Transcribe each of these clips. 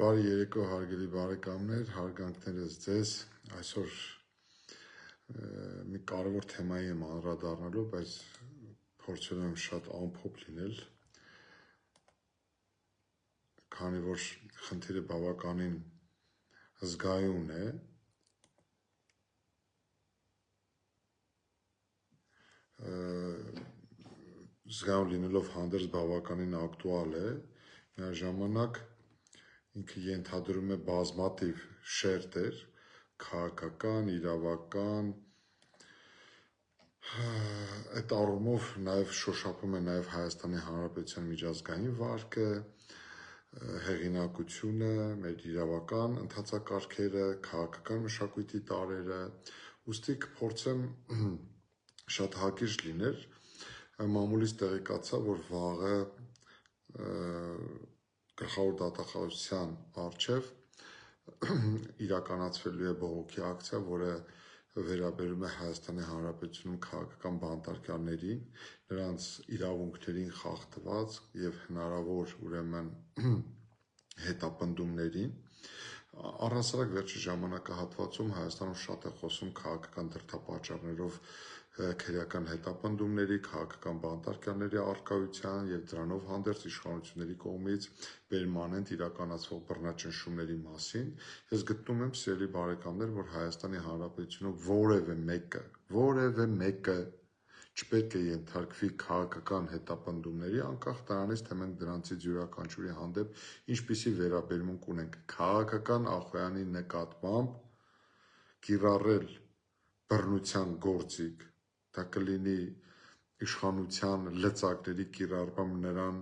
Բարի երեկո հարգելի բարեկամներ, հարգանքներս ձեզ, այսօր մի կարևոր թեմայի եմ անդրադառնալու, բայց փորձելու եմ շատ ամփոփ լինել, քանի որ խնդիրը բավականին զգայուն է, զգայուն լինելով հանդերձ բավականին ակտուալ է, միաժամանակ ինքը ենթադրում է բազմաթիվ շերտեր, քաղաքական, իրավական, այդ առումով նաև շոշափում է նաև Հայաստանի Հանրապետության միջազգային վարկը, հեղինակությունը, մեր իրավական ընթացակարգերը, քաղաքական մշակույթի տարրերը, ուստի կփորձեմ շատ հակիրճ լինել, մամուլից տեղեկացա, որ վաղը գլխավոր դատախազության առջև իրականացվելու է բողոքի ակցիա, որը վերաբերում է Հայաստանի Հանրապետությունում քաղաքական բանտարկյալներին, նրանց իրավունքներին խախտված եւ հնարավոր ուրեմն հետապնդումներին։ Առհասարակ վերջի ժամանակահատվածում Հայաստանում շատ է խոսում քաղաքական դրդապատճառներով քրեական հետապնդումների, քաղաքական բանտարկյալների առկայության եւ դրանով հանդերձ իշխանությունների կողմից պերմանենտ իրականացվող բռնաճնշումների մասին։ Ես գտնում եմ, սիրելի բարեկամներ, որ Հայաստանի Հանրապետությունում որևէ մեկը չպետք է ենթարկվի քաղաքական հետապնդումների, անկախ նրանից, թե մենք դրանցից յուրաքանչյուրի հանդեպ ինչպիսի վերաբերմունք ունենք, քաղաքական ախոյանի նկատմամբ կիրառել բռնության գործիք, դա կլինի իշխանության լծակների կիրառմամբ նրան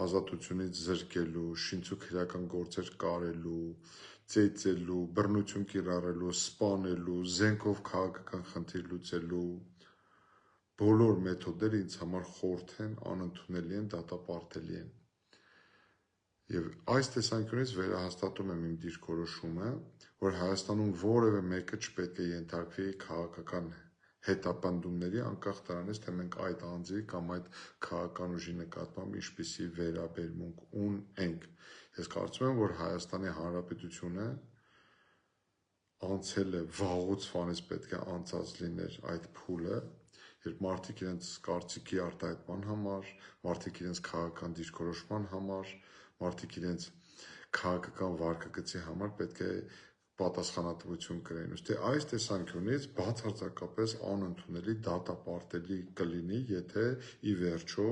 ազատությունից զրկելու, շինցուքերական գործեր կարելու, ծեծելու, բռնություն կիրառելու, սպանելու, զենքով քաղաքական խնդիր լուծելու բոլոր մեթոդները ինձ համար խորթ են, անընդունելի են, դատապարտելի են։ Եվ այս տեսանկյունից վերահաստատում եմ իմ դիրքորոշումը, որ Հայաստանում որևէ մեկը չպետք է ենթարկվի քաղաքական հետապնդումների, անկախ նրանից, թե մենք այդ անձի կամ այդ քաղաքական ուժի նկատմամբ ինչպիսի վերաբերմունք ունենք։ Ես կարծում եմ, որ Հայաստանի Հանրապետությունը անցել է վաղուց վանից պետք է անցած լիներ այդ փուլը, երբ մարդիկ իրենց կարծիքի արտահայտման համար, մարդիկ իրենց քաղաքական դիրքորոշման համար, մարդիկ իրենց քաղաքական վարքագծի համար պետք է պատասխանատվություն կրեն։ Ուստի այս տեսանկյունից բացարձակապես անընդունելի դատապարտելի կլինի, եթե ի վերջո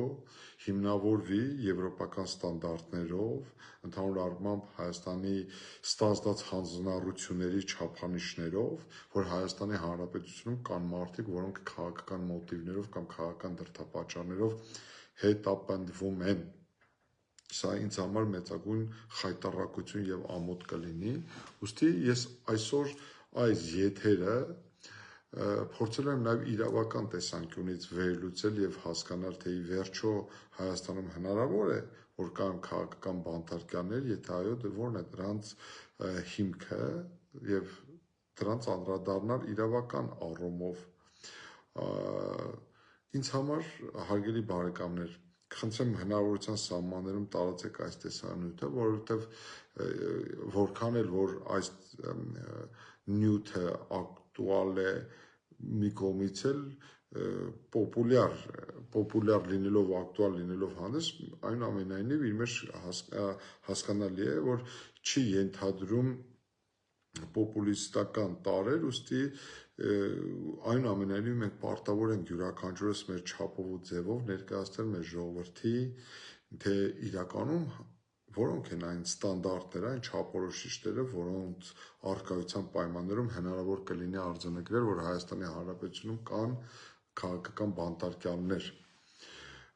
հիմնավորվի եվրոպական ստանդարտներով, ընդհանուր առմամբ Հայաստանի ստանձնած հանձնառությունների չափանիշներով, որ Հայաստանի Հանրապետությունում կան մարդիկ, որոնք քաղաքական մոտիվներով կամ քաղաքական դրդապատճառներով հետապնդվում են։ Սա ինձ համար մեծագույն խայտառակություն եւ ամոթ կլինի, ուստի ես այսօր այս եթերը փորձել եմ նաեւ իրավական տեսանկյունից վերլուծել եւ հասկանալ, թե ի վերջո Հայաստանում հնարավոր է, որ կան քաղաքական բանտարկյալներ, եթե այո, դե որն է դրանց հիմքը եւ դրանց անդրադառնալ իրավական առումով։ Ինձ համար, հարգելի բարեկամներ, խնդրեմ հնարավորության սահմաններում տարածեք այս տեսանյութը, որովհետև որքան էլ որ այս նյութը ակտուալ է մի կողմից էլ պոպուլյար լինելով, ակտուալ լինելով հանդերձ, այնուամենայնիվ իր մեջ հասկանալի է, որ չի ենթադրում պոպուլիստական տարրեր, ուստի այնուամենայնիվ մենք պարտավոր ենք յուրաքանչյուրս մեր չափով ու ձևով ներկայացնել մեր ժողովրդի, թե իրականում որոնք են այն ստանդարտները, այն չափորոշիչները, որոնց առկայության պայմաններում հնարավոր կլինի արձանագրել, որ Հայաստանի Հանրապետությունում կան քաղաքական բանտարկյալներ։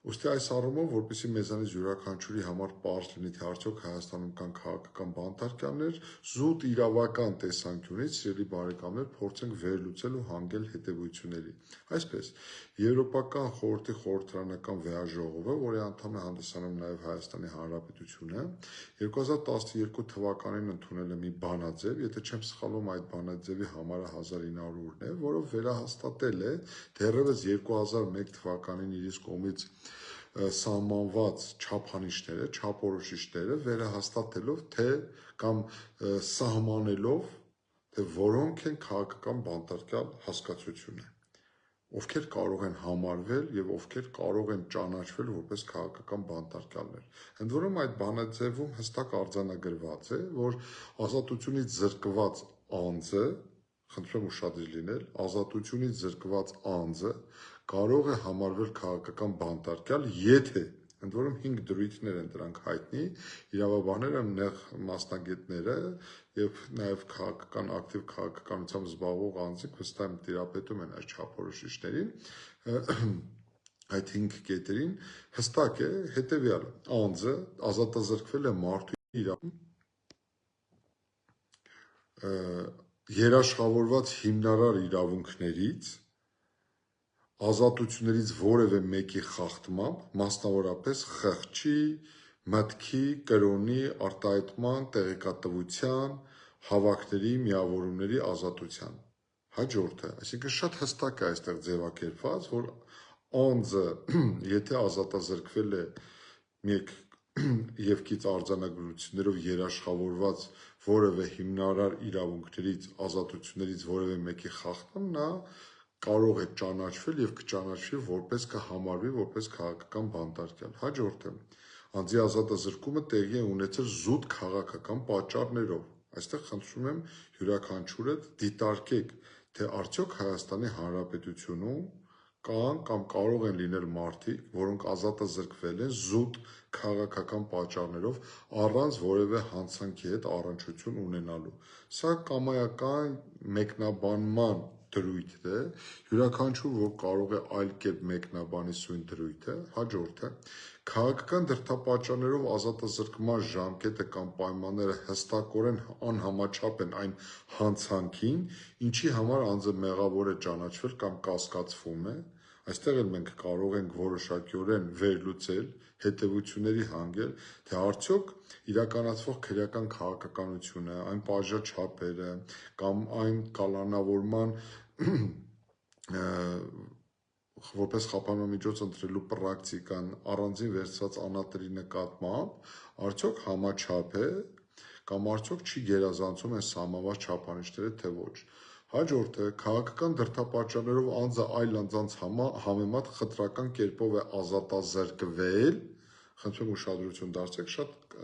Ուստի այս առումով, որպեսզի մեզանից յուրաքանչյուրի համար պարզ լինի, թե արդյոք Հայաստանում կան քաղաքական բանտարկյալներ, զուտ իրավական տեսանկյունից, սիրելի բարեկամներ, փորձենք վերլուծել ու հանգել հետևությունների։ Այսպես, Եվրոպական խորհրդի խորհրդարանական վեաժողովը, որի անդամ է հանդիսանում նաև Հայաստանի Հանրապետությունը, 2012 թվականին ընդունել է մի բանաձև, եթե չեմ սխալվում, այդ բանաձևի համարը 1900-ն է, որով վերահաստատել է դեռևս 2001 թվականին իր կողմից սահմանված չափանիշները, չափորոշիչները վերահաստատելով թե կամ սահմանելով թե որոնք են քաղաքական բանտարկյալ հասկացությունը, ովքեր կարող են համարվել եւ ովքեր կարող են ճանաչվել որպես քաղաքական բանտարկյալներ։ Ընդ որում այդ բանաձևում հստակ արձանագրված է, որ ազատությունից զրկված անձը, խնդրում եմ ուշադիր լինել, ազատությունից զրկված անձը կարող է համարվել քաղաքական բանտարկյալ, եթե ընդ որում 5 դրույթներ են դրանք հայտնի, իրավաբանները, նեղ մասնագետները եւ նաեւ քաղաքական ակտիվ քաղաքականությամբ զբաղվող անձինք վստահ եմ տիրապետում են այս չափորոշիչներին, այդ 5 կետերին հստակ է հետեւյալը. անձը ազատազրկվել է մարդու երաշխավորված հիմնարար իրավունքներից, ազատություններից որևէ մեկի խախտմամբ, մասնավորապես խղճի, մտքի, կրոնի, արտահայտման, տեղեկատվության, հավաքների, միավորումների ազատության։ Հաջորդը, այսինքն շատ հստակ է այստեղ ձևակերպված, որ անձը, եթե ազատազրկվել է մեկ եվքից արձանագրություններով երաշխավորված որևէ հիմնարար իրավունքներից, ազատություններից որևէ մեկի խախտում, նա կարող է ճանաչվել եւ կճանաչվի որպես կհամարվի որպես քաղաքական բանտարկյալ։ Հաջորդը, անձի ազատազրկումը տեղի է ունեցել զուտ քաղաքական պատճառներով։ Այստեղ խնդրում եմ յուրաքանչյուրը դիտարկեք, թե արդյոք Հայաստանի Հանրապետությունում կան կամ կարող են լինել մարդիկ, որոնք ազատազրկվել են զուտ քաղաքական պատճառներով առանց որևէ հանցանքի հետ առնչություն ունենալու։ Սա կամայական մեկնաբանման դրույթ է, յուրաքանչյուր որ կարող է այլ կերպ մեկնաբանի սույն դրույթը։ Հաջորդը, քաղաքական դրդապատճառներով ազատազրկման ժամկետը կամ պայմանները հստակորեն անհամաչափ են այն հանցանքին, ինչի համար անձը մեղավոր է ճանաչվել կամ կասկածվում է։ Այստեղ էլ մենք կարող ենք որոշակիորեն վերլուծել, հետևությունների հանգել, թե արդյոք իրականացվող քրեական քաղաքականությունը, այն պատժաչափերը կամ այն կալանավորման որպես խափանամիջոց ընտրելու պրակտիկան առանձին վերցված անատերի նկատմամբ արդյոք համաչափ է կամ արդյոք չի գերազանցում են սահմանված չափանիշները, թե ոչ։ Հաջորդը, քաղաքական դրդապատճառներով անձը այլ անձանց համեմատ խտրական կերպով է ազատազրկվել, խնդրում ուշադրություն դարձրեք, շատ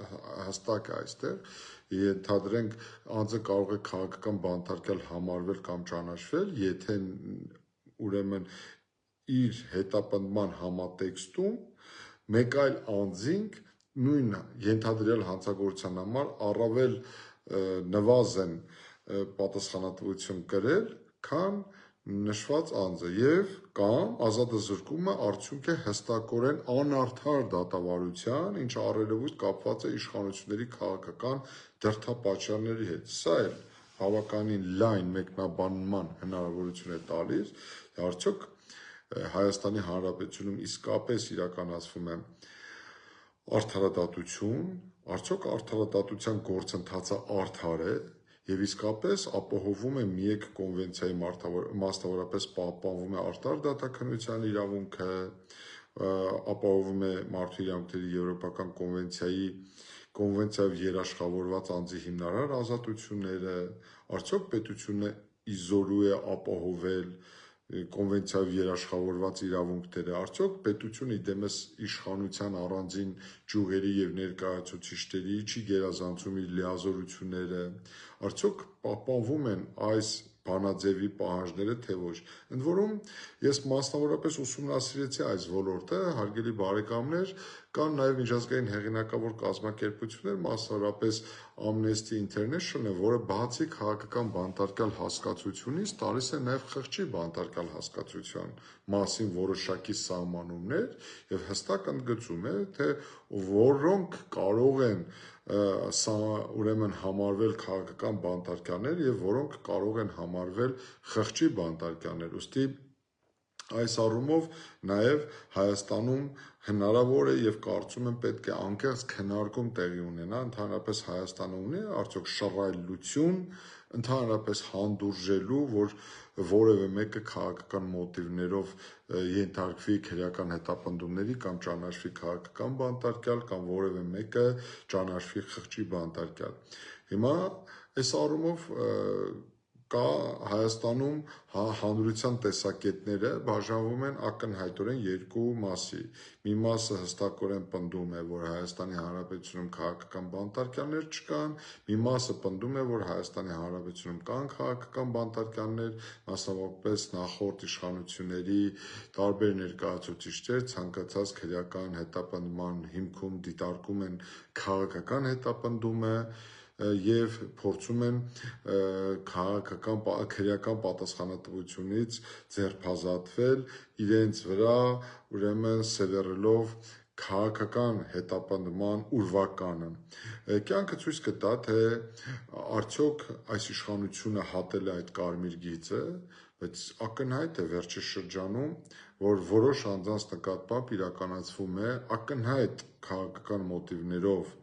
հստակ է այստեղ, ենթադրենք անձը կարող է քաղաքական բանտարկյալ համարվել կամ ճանաչվել, եթե ուրեմն իր հետապնդման համատեքստում մեկ այլ անձինք նույն ենթադրյալ հանցագործության համար առավել նվազեն պատասխանատվություն կրել, քան նշված անձը եւ կամ ազատազրկումը արդյունք է հստակորեն անարդար դատավարության, ինչը առերևույթ կապված է իշխանությունների քաղաքական դրդապատճառների հետ։ Սա էլ բավականին լայն մեկնաբանման հնարավորություն է տալիս, արդյոք Հայաստանի Հանրապետությունում իսկապես իրականացվում է արդարադատություն, արդյոք արդարադատության գործընթացը արդար է եւ իսկապես ապահովում է Միեկ կոնվենցիայի մասնավորապես պահպանվում է արդար դատաքննության իրավունքը, ապահովում է մարդու իրավունքների եվրոպական կոնվենցիայով երաշխավորված անձի հիմնարար ազատությունները, արդյոք պետությունը իզորու է ապահովել կոնվենցիայով երաշխավորված իրավունքները, արդյոք պետությունը իդեմս իշխանության առանձին ճյուղերի եւ ներկայացուցիչների չի գերազանցում իր լիազորությունները, արդյոք պահպանվում են այս բանաձևի պահանջները, թե ոչ։ Ընդ որում, ես մասնավորապես ուսումնասիրեցի այս ոլորտը, հարգելի բարեկամներ, կան նաև միջազգային հեղինակավոր կազմակերպություններ, մասնավորապես Amnesty International, որը բացի քաղաքական բանտարկյալ հասկացությունից տալիս է նաև խղճի բանտարկյալ հասկացության մասին որոշակի սահմանումներ եւ հստակ ընդգծում է, թե որոնք կարող են ուրեմն համարվել քաղաքական բանտարկյալներ եւ որոնք կարող են համարվել խղճի բանտարկյալներ։ Ուստի այս առումով նաև Հայաստանում հնարավոր է եւ կարծում եմ պետք է անկեղծ քննարկում տեղի ունենա, ընդհանրապես Հայաստանը ունի արդյոք շռայլություն ընդհանրապես հանդուրժելու, որ որևէ մեկը քաղաքական մոտիվներով ենթարկվի քրեական հետապնդումների կամ ճանաչվի քաղաքական բանտարկյալ կամ որևէ մեկը ճանաչվի խղճի բանտարկյալ։ Հիմա այս առումով կա Հայաստանում հանրության տեսակետները բաժանվում են ակնհայտորեն երկու մասի։ Մի մասը հստակորեն պնդում է, որ Հայաստանի Հանրապետությունում քաղաքական բանտարկյալներ չկան, մի մասը պնդում է, որ Հայաստանի Հանրապետությունում կան քաղաքական բանտարկյալներ, մասնավորապես նախորդ իշխանությունների տարբեր ներկայացուցիչներ ցանկացած քրեական հետապնդման հիմքում դիտարկում են քաղաքական հետապնդումը եւ փորձում են քրեական պատասխանատվությունից ձերբազատվել իրենց վրա ուրեմն սևեռելով քաղաքական հետապնդման ուրվականը։ Կյանքը ցույց կտա, թե արդյոք այս իշխանությունը հատել է այդ կարմիր գիծը, բայց ակնհայտ է վերջի շրջանում, որ որոշ անձանց նկատմամբ իրականացվում է ակնհայտ քաղաքական մոտիվներով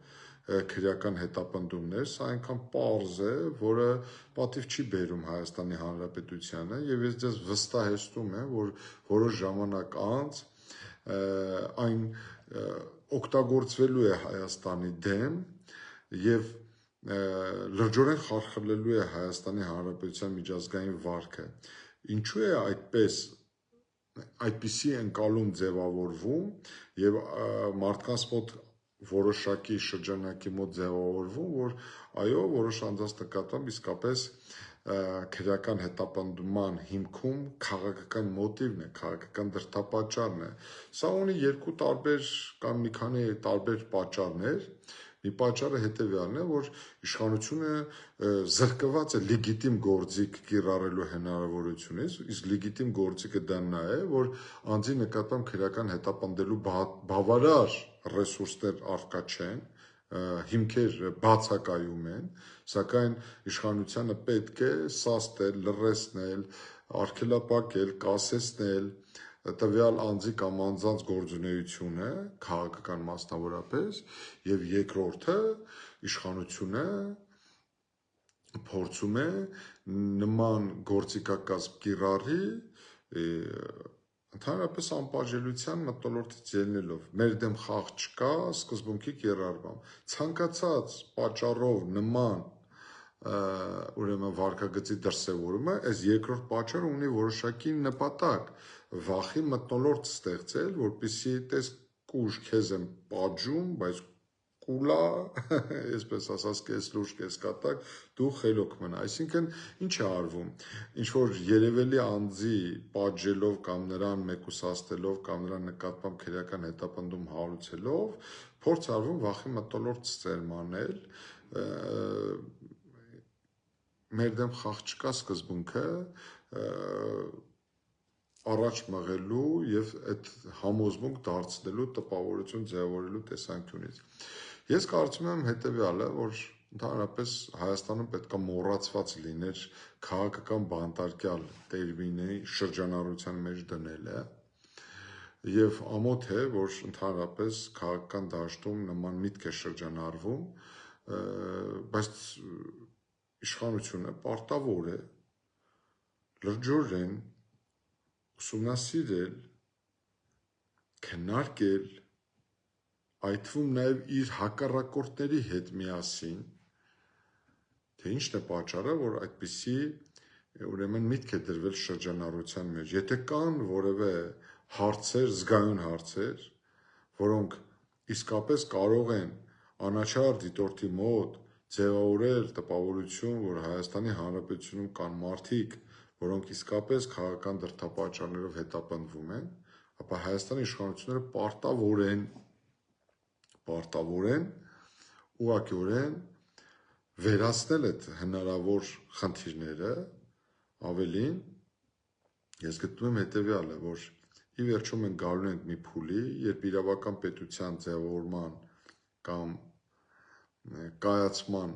քրեական հետապնդումներ, սա այնքան պարզ է, որը պատիվ չի բերում Հայաստանի Հանրապետությանը, եւ ես ձեզ վստահեցնում եմ, որ որոշ ժամանակ անց այն օգտագործվելու է Հայաստանի դեմ եւ լրջորեն խարխլելու է Հայաստանի Հանրապետության միջազգային վարքը։ Ինչու է այդպիսի ընկալում ձևավորվում եւ մարդկանց մոտ որոշակի շրջանակի մոտ ձևավորվում, որ այո, որոշ անձանց նկատմամբ իսկապես քրեական հետապնդման հիմքում քաղաքական մոտիվն է, քաղաքական դրդապատճառն է։ Սա ունի երկու տարբեր կամ մի քանի տարբեր պատճառներ։ Մի պատճառը հետևյալն է, որ իշխանությունը զրկված է լեգիտիմ գործիք կիրառելու հնարավորությունից, իսկ լեգիտիմ գործիքը դա նա է, որ անձի նկատմամբ քրեական հետապնդելու բավարար ռեսուրսներ առկա չեն, հիմքեր բացակայում են, սակայն իշխանությանը պետք է սաստել, լռեցնել, արգելապակել, կասեցնել տվյալ անձի կամ անձանց գործունեությունը, քաղաքական մասնավորապես, եւ երկրորդը իշխանությունը փորձում է նման գործիքակազմ կիրառի ընդհանրապես անպատժելիության մթնոլորտից ելնելով, մեր դեմ խաղ չկա սկզբունքի կիրառմամբ, ցանկացած պատճառով նման ուրեմն վարքագծի դրսևորումը, այս երկրորդ պատճառը ունի որոշակի նպատակ, վախի մթնոլորտ ստեղծել, որպեսզի տես կուժ քեզ եմ պատժում, բայց կուլա, այսպես ասած, կես լուրջ, կես կատակ, դու խելոք մնա։ Այսինքն, ինչ է արվում, ինչ որ երևելի անձի պատժելով կամ նրան մեկուսացնելով կամ նրան նկատմամբ քրեական հետապնդում հարուցելով, փորձ արվում վախի մթնոլորտ սերմանել, մեր դեմ խաղ չկա սկզբունքը առաջ մղելու եւ այդ համոզմունք դարձնելու տպավորություն ձևավորելու տեսանկյունից։ Ես կարծում եմ հետեւյալը, որ ընդհանրապես Հայաստանում պետք է մոռացված լիներ քաղաքական բանտարկյալ տերմինի շրջանառության մեջ դնելը եւ ամոթ է, որ ընդհանրապես քաղաքական դաշտում նման միտք է շրջանառվում, բայց իշխանությունը պարտավոր է լրջորեն ուսումնասիրել, քննարկել, այդ թվում նաև իր հակառակորդների հետ միասին, թե ինչն է պատճառը, որ այդպիսի ուրեմն միտք է դրվել շրջանառության մեջ։ Եթե կան որևէ հարցեր, զգայուն հարցեր, որոնք իսկապես կարող են անաչառ դիտորդի մոտ ձևավորել տպավորություն, որ Հայաստանի Հանրապետությունում կան մարդիկ, որոնք իսկապես քաղաքական դրդապատճառներով հետապնդվում են, ապա Հայաստանի իշխանությունները պարտավոր են ուղղակիորեն վերացնել այդ հնարավոր խնդիրները, ավելին, ես գտնում եմ հետևյալը, որ ի վերջո մենք գալու ենք մի փուլի, երբ իրավական պետության ձևավորման կամ կայացման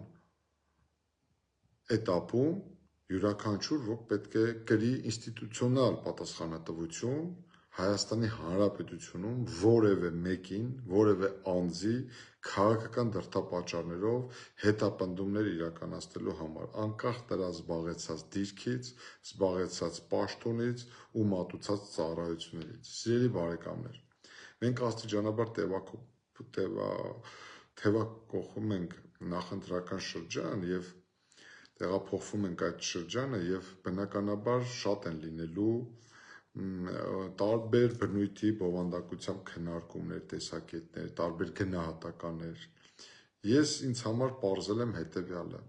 этаպում յուրաքանչյուր ոք պետք է կրի ինստիտուցիոնալ պատասխանատվություն Հայաստանի Հանրապետությունում որևէ մեկին, որևէ անձի քաղաքական դրդապատճառներով հետապնդումներ իրականացնելու համար, անկախ նրա զբաղեցած դիրքից, զբաղեցած պաշտոնից ու մատուցած ծառայություններից։ Սիրելի բարեկամներ, մենք աստիճանաբար թևակողում ենք նախընտրական շրջան եւ տեղափոխվում ենք այդ շրջանը եւ բնականաբար շատ են լինելու տարբեր բնույթի բովանդակությամբ քննարկումներ, տեսակետներ, տարբեր գնահատականներ։ Ես ինձ համար պարզել եմ հետևյալը,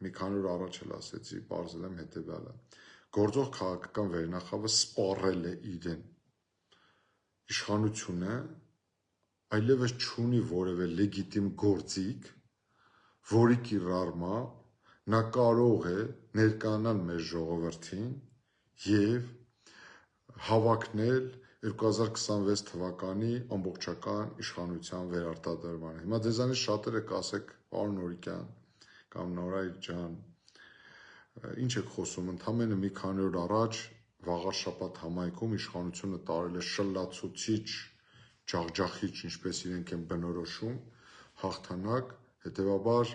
մի քանի օր առաջ էլ ասեցի, պարզել եմ հետևյալը։ Գործող քաղաքական վերնախավը սպառել է իրեն։ Իշխանությունը այլևս չունի որևէ լեգիտիմ գործիք, որի կիրառմամբ նա կարող է ներկայանալ մեր ժողովրդին եւ հավակնել 2026 թվականի ամբողջական իշխանության վերարտադրմանը։ Հիմա ձեզանից շատերը կասեք, պարոն Նորիկյան կամ Նորայր ջան, ինչ եք խոսում, ընդամենը մի քանի օր առաջ Վաղարշաբաթ համայնքում իշխանությունը տարել է շլացուցիչ, ջախջախիչ, ինչպես իրենք են բնորոշում, հաղթանակ, հետևաբար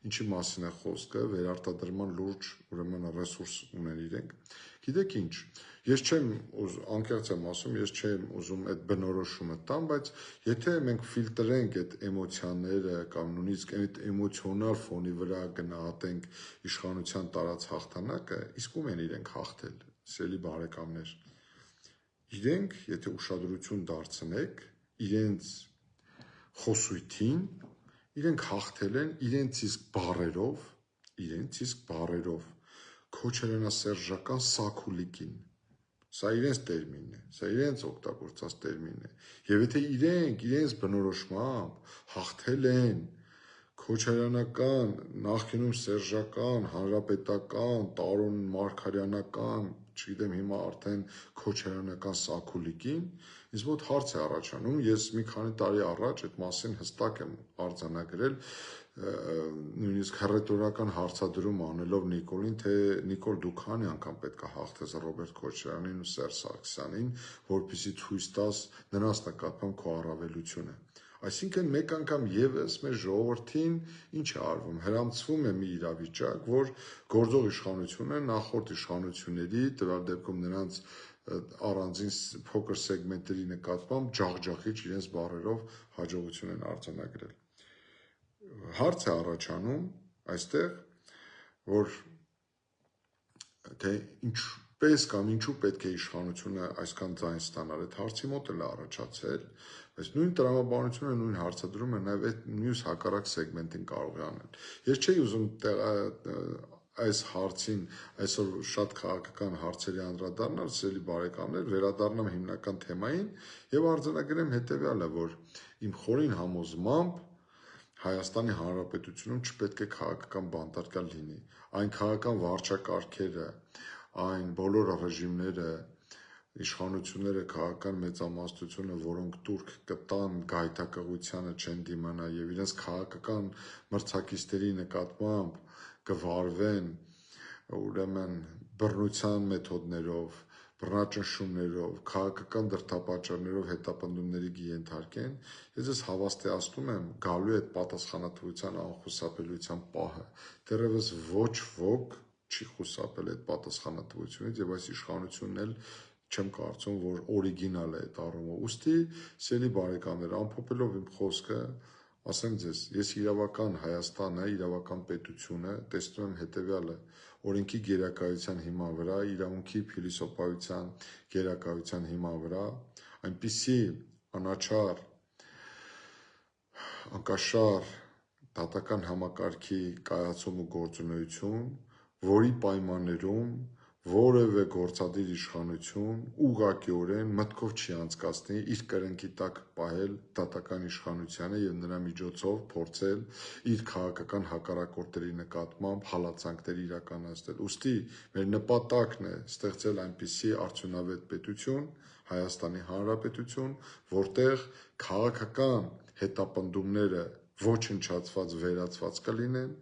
ինչի մասին է խոսքը, վերարտադրման լուրջ ուրեմն ռեսուրս ունեն իրենք։ Գիտեք ինչ, ես չեմ անկեղծ եմ ասում, ես չեմ ուզում այդ բնորոշումը տամ, բայց եթե մենք ֆիլտրենք այդ էմոցիաները կամ նույնիսկ այդ էմոցիոնալ ֆոնի վրա գնահատենք իշխանության տարած հաղթանակը, իսկում են իրենք հաղթել, սիրելի բարեկամներ։ Իրենք, եթե ուշադրություն դարձնեք իրենց խոսույթին, իրենք հաղթել են իրենց իսկ բառերով քոչարյանասերժական սաքուլիկին։ Սա իրենց տերմինն է, սա իրենց օգտագործած տերմինն է։ Եվ եթե իրենց բնորոշմամբ հաղթել են քոչարյանական, նախկինում սերժական, հանրապետական, Տարոն Մարգարյանական, չգիտեմ հիմա արդեն քոչարյանական սաքուլիկին, ինձ մոտ հարց է առաջանում, ես մի քանի տարի առաջ այդ մասին հստակ եմ արձանագրել, նույնիսկ հռետորական հարցադրում անելով Նիկոլին, թե Նիկոլ դու քանի անգամ պետք է հաղթես Ռոբերտ Քոչարյանին ու Սերժ Սարգսյանին, որպեսզի ցույց տաս նրանց նկատմամբ քո առավելությունը։ Այսինքն մեկ անգամ եւս մեր ժողովրդին ինչ է արվում, հրամցվում է մի իրավիճակ, որ գործող իշխանությունը նախորդ իշխանությունների, տվյալ դեպքում նրանց առանձին փոքր սեգմենտների նկատմամբ ջախջախիչ իրենց բառերով հաջողություն են արձանագրել։ Հարց է առաջանում այստեղ, որ թե ինչպես կամ ինչու պետք է իշխանությունը այսքան ձայն ստանալ, այդ հարցի մոտ էլ է առաջացել, բայց նույն տրամաբանությունը, նույն հարցադրումը նաև այդ մյուս հակառակ սեգմենտին կարող է անել։ Ես չէի ուզում այս հարցին այսօր շատ քաղաքական հարցերի անդրադառնալ, սիրելի բարեկամներ, վերադառնամ հիմնական թեմային եւ արձանագրեմ հետեւյալը, որ իմ խորին համոզմամբ Հայաստանի Հանրապետությունում չպետք է քաղաքական բանտարկյալ լինի։ Այն քաղաքական վարչակարգերը, այն բոլոր ռեժիմները, իշխանությունները, քաղաքական մեծամասնությունը, որոնք տուրք կտան գայթակղությանը չեն դիմանա եւ իրենց քաղաքական մրցակիցների նկատմամբ կվարվեն ուրեմն բռնության մեթոդներով, բռնաճնշումներով, քաղաքական դրդապատճառներով հետապնդումների կենթարկեն, ես ես հավաստիացնում եմ գալու այդ պատասխանատվության անխուսափելիության պահը։ Դեռևս ոչ ոք չի խուսափել այդ պատասխանատվությունից եւ այս իշխանությունն էլ չեմ կարծում, որ օրիգինալ է այդ առումով։ Ուստի, սիրելի բարեկամներ, ամփոփելով իմ խոսքը, ասեմ ձեզ, ես իրավական Հայաստանը, իրավական պետությունը տեսնում եմ հետեւյալը. օրենքի գերակայության հիման վրա, իրավունքի փիլիսոփայության գերակայության հիման վրա, այնպիսի անաչառ, անկաշառ դատական համակարգի կայացում ու գործունեություն, որի պայմաններում որևէ գործադիր իշխանություն ուղղակիորեն մտքով չի անցկացնի իր կրնկի տակ պահել դատական իշխանությանը եւ նրա միջոցով փորձել իր քաղաքական հակառակորդների նկատմամբ հալածանքներ իրականացնել։ Ուստի մեր նպատակն է ստեղծել այնպիսի արդյունավետ պետություն, Հայաստանի Հանրապետություն, որտեղ քաղաքական հետապնդումները ոչնչացված, վերացված կլինեն,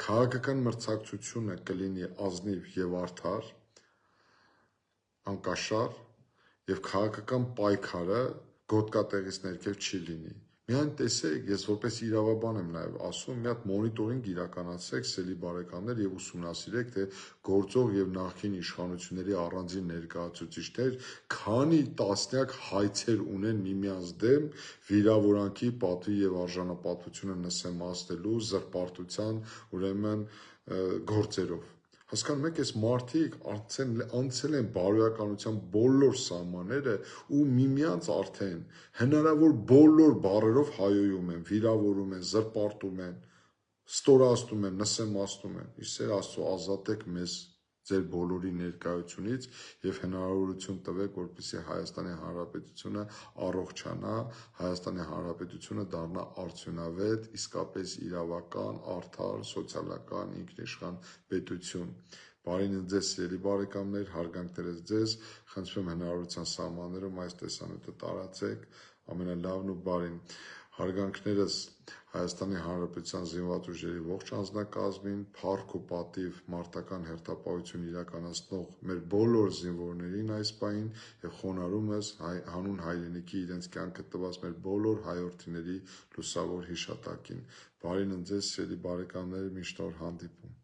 քաղաքական մրցակցությունը կլինի ազնիվ եւ արդար, անկաշառ եւ քաղաքական պայքարը գոտկատեղից ներքև չի լինի։ Միայն տեսեք, ես որպես իրավաբան եմ նաև ասում, մի հատ մոնիտորինգ իրականացրեք, սելի բարեկամներ, եւ ուսումնասիրեք, թե գործող եւ նախկին իշխանությունների առանձին ներկայացուցիչներ քանի տասնյակ հայցեր ունեն միմյանց դեմ վիրավորանքի, պատվի եւ արժանապատվությունը նսեմացնելու, զրպարտության, ուրեմն գործերով։ Հասկանում եք, այս մարդիկ անցել են բարոյականության բոլոր սահմանները ու միմյանց արդեն հնարավոր բոլոր բառերով հայոյում են, վիրավորում են, զրպարտում են, ստորացնում են, նսեմացնում են։ Իսեր Աստծո, ազատեք մեզ ձեր բոլորի ներկայությունից եւ հնարավորություն տվեք, որպեսզի Հայաստանի Հանրապետությունը առողջանա, Հայաստանի Հանրապետությունը դառնա արդյունավետ, իսկապես իրավական, արդար, սոցիալական, ինքնիշխան պետություն։ Բարին ձեզ, սիրելի բարեկամներ, հարգանքներս ձեզ, խնդրում եմ հնարավորության սահմաններում այս տեսանյութը տարածեք, ամենալավն ու բարին։ Հարգանքներս Հայաստանի Հանրապետության զինված ուժերի ողջ անձնակազմին, փառք ու պատիվ մարտական հերթապահություն իրականացնող մեր բոլոր զինվորներին այս պահին եւ խոնարհումս հանուն հայրենիքի իրենց կյանքը տված մեր բոլոր հայրենիների լուսավոր հիշատակին։ Բարին ձեզ, սիրելի բարեկամներ, միշտ օր հանդիպում։